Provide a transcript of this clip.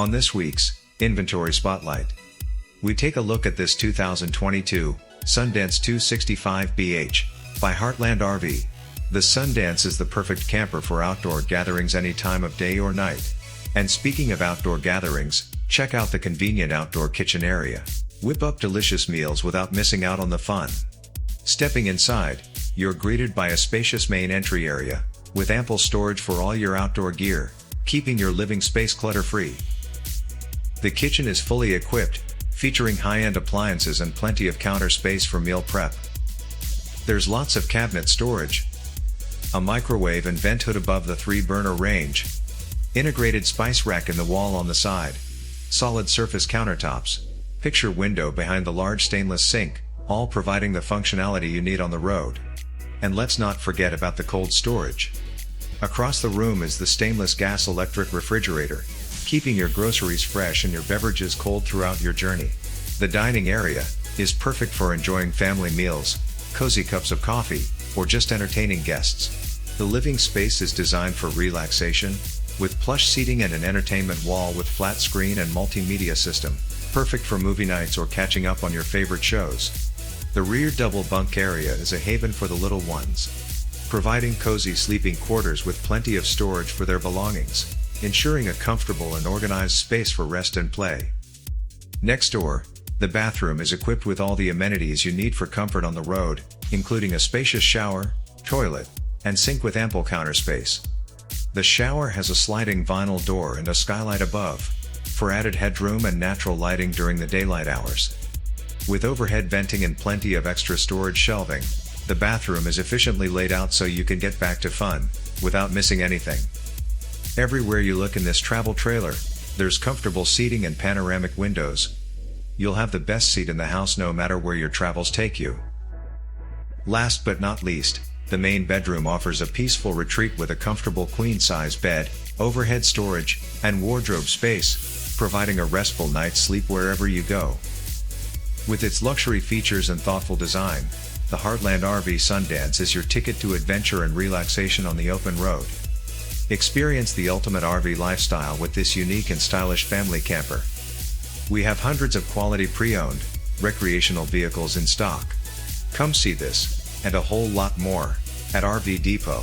On this week's Inventory Spotlight, we take a look at this 2022 Sundance 265BH by Heartland RV. The Sundance is the perfect camper for outdoor gatherings any time of day or night. And speaking of outdoor gatherings, check out the convenient outdoor kitchen area. Whip up delicious meals without missing out on the fun. Stepping inside, you're greeted by a spacious main entry area, with ample storage for all your outdoor gear, keeping your living space clutter-free. The kitchen is fully equipped, featuring high-end appliances and plenty of counter space for meal prep. There's lots of cabinet storage, a microwave and vent hood above the 3-burner range, integrated spice rack in the wall on the side, solid surface countertops, picture window behind the large stainless sink, all providing the functionality you need on the road. And let's not forget about the cold storage. Across the room is the stainless gas electric refrigerator, keeping your groceries fresh and your beverages cold throughout your journey. The dining area is perfect for enjoying family meals, cozy cups of coffee, or just entertaining guests. The living space is designed for relaxation, with plush seating and an entertainment wall with flat screen and multimedia system, perfect for movie nights or catching up on your favorite shows. The rear double bunk area is a haven for the little ones, providing cozy sleeping quarters with plenty of storage for their belongings, ensuring a comfortable and organized space for rest and play. Next door, the bathroom is equipped with all the amenities you need for comfort on the road, including a spacious shower, toilet, and sink with ample counter space. The shower has a sliding vinyl door and a skylight above, for added headroom and natural lighting during the daylight hours. With overhead venting and plenty of extra storage shelving, the bathroom is efficiently laid out so you can get back to fun, without missing anything. Everywhere you look in this travel trailer, there's comfortable seating and panoramic windows. You'll have the best seat in the house no matter where your travels take you. Last but not least, the main bedroom offers a peaceful retreat with a comfortable queen-size bed, overhead storage, and wardrobe space, providing a restful night's sleep wherever you go. With its luxury features and thoughtful design, the Heartland RV Sundance is your ticket to adventure and relaxation on the open road. Experience the ultimate RV lifestyle with this unique and stylish family camper. We have hundreds of quality pre-owned, recreational vehicles in stock. Come see this, and a whole lot more, at RV Depot.